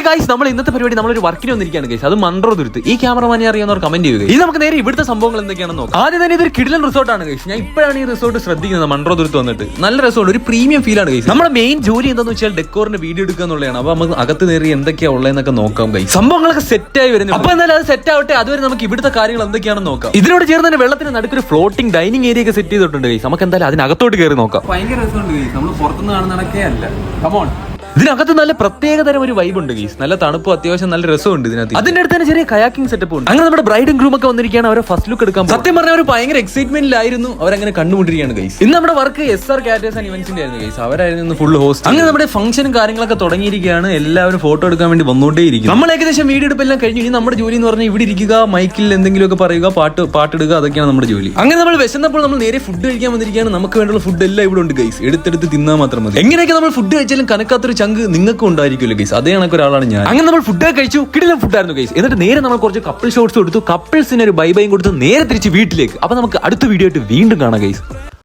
Guys നമ്മൾ ഇന്നത്തെ പരിപാടി നമ്മളൊരു വർക്കിന് വന്നിരിക്കുകയാണ് ഗൈസ്. അത് മൺട്രോതുരുത്ത്. ഈ ക്യാമറമാനെ അറിയാവുന്നവർ കമന്റ് ചെയ്യുക. ഇത് നമുക്ക് നേരെ ഇവിടുത്തെ സംഭവങ്ങൾ എന്തൊക്കെയാണെന്ന് നോക്കാം. ആദ്യം തന്നെ ഇതൊരു കിടിലൻ റിസോർട്ടാണ് ഗൈസ്. ഞാൻ ഇപ്പോഴാണ് ഈ റിസോർട്ട് ശ്രദ്ധിക്കുന്നത്. മൺട്രോതുരുത്ത് വന്നിട്ട് നല്ല റിസോർട്ട്, ഒരു പ്രീമിയം ഫീൽ ആണ് ഗൈസ്. നമ്മുടെ മെയിൻ ജോലി എന്താന്ന് വെച്ചാൽ ഡെക്കോറിന്റെ വീഡിയോ എടുക്കുക എന്നുള്ളതാണ്. അപ്പൊ നമുക്ക് അകത്ത് നേരി എന്തൊക്കെയാ ഉള്ളതെന്നൊക്കെ നോക്കാം ഗൈസ്. സംഭവങ്ങളൊക്കെ സെറ്റ് ആയി വരുന്നു. അപ്പൊ എന്നാലും അത് സെറ്റ് ആവട്ടെ, അതുവരെ നമുക്ക് ഇവിടുത്തെ കാര്യങ്ങൾ എന്തൊക്കെയാണെന്ന് നോക്കാം. ഇതിനോട് ചേർന്ന് തന്നെ വെള്ളത്തിന് നടുക്കൊരു ഫ്ലോട്ടിംഗ് ഡൈനിങ് ഏരിയ ഒക്കെ സെറ്റ് ചെയ്തിട്ടുണ്ട് ഗൈസ്. നമുക്ക് എന്തായാലും അതിനകത്തോട്ട് കയറി നോക്കാം. ഭയങ്കര രസമുണ്ട് ഗൈസ്. നമ്മൾ പുറത്തുനിന്ന് കാണുന്നതൊക്കെ അല്ല. കമോൺ. ഇതിനകത്ത് നല്ല പ്രത്യേകതരം ഒരു വൈബ് ഉണ്ട് ഗീസ്. നല്ല തണുപ്പും അത്യാവശ്യം നല്ല രസമുണ്ട് ഇതിനകത്ത്. അതിന്റെ അടുത്ത് തന്നെ ചെറിയ കയാക്കിംഗ് സെറ്റപ്പ് ഉണ്ട്. അങ്ങനെ നമ്മുടെ ബ്രൈഡും ഗ്രൂം ഒക്കെ വന്നിരിക്കുകയാണ്. അവരെ ഫസ്റ്റ് ലുക്ക് എടുക്കാൻ. സത്യം പറഞ്ഞാൽ അവർ ഭയങ്കര എക്സൈറ്റ്മെന്റിലായിരുന്നു. അവരങ്ങനെ കണ്ടുകൊണ്ടിരിക്കുകയാണ് ഗൈസ്. ഇന്ന് നമ്മുടെ വർക്ക് SR കാറ്റേഴ്സ് ആൻഡ് ഇവന്റ്സിന്റെ ആയിരുന്നു ഗൈസ്. അവരായിരുന്നു ഫുൾ ഹോസ്റ്റ്. അങ്ങനെ നമ്മുടെ ഫംഗ്ഷനും കാര്യങ്ങളൊക്കെ തുടങ്ങിയിരിക്കുകയാണ്. എല്ലാവരും ഫോട്ടോ എടുക്കാൻ വേണ്ടി വന്നുകൊണ്ടേയിരിക്കും. നമ്മൾ ഏകദേശം വീഡിയോ എടുപ്പെല്ലാം കഴിഞ്ഞു. ഇനി നമ്മുടെ ജോലി എന്ന് പറഞ്ഞാൽ ഇവിടെ ഇരിക്കുക, മൈക്കിൽ എന്തെങ്കിലുമൊക്കെ പറയുക, പാട്ടിടുക, അതൊക്കെയാണ് നമ്മുടെ ജോലി. അങ്ങനെ നമ്മൾ വിശന്നപ്പോൾ നമ്മൾ നേരെ ഫുഡ് കഴിക്കാൻ വന്നിരിക്കുകയാണ്. നമുക്ക് വേണ്ടുള്ള ഫുഡ് എല്ലാം ഇവിടെ ഉണ്ട് ഗൈസ്. എടുത്തെടുത്ത് തിന്നാൽ മാത്രം മതി. എങ്ങനെയൊക്കെ നമ്മൾ ഫുഡ് കഴിച്ചാലും കനക്കാത്തൊരു ചങ്ക് നിങ്ങൾക്കും ഉണ്ടായിരിക്കുമല്ലോ ഗൈസ്. അതേ കണക്ക് ഒരാളാണ് ഞാൻ. അങ്ങനെ നമ്മൾ ഫുഡ് കഴിച്ചു. കിടിലൻ ഫുഡായിരുന്നു ഗൈസ്. എന്നിട്ട് നേരെ നമ്മൾ കുറച്ച് കപ്പിൾ ഷോട്ട്സ് കൊടുത്തു. കപ്പിൾസിന് ഒരു ബൈ ബൈയും കൊടുത്ത് നേരെ തിരിച്ച് വീട്ടിലേക്ക്. അപ്പൊ നമുക്ക് അടുത്ത വീഡിയോ ആയിട്ട് വീണ്ടും കാണാം ഗൈസ്.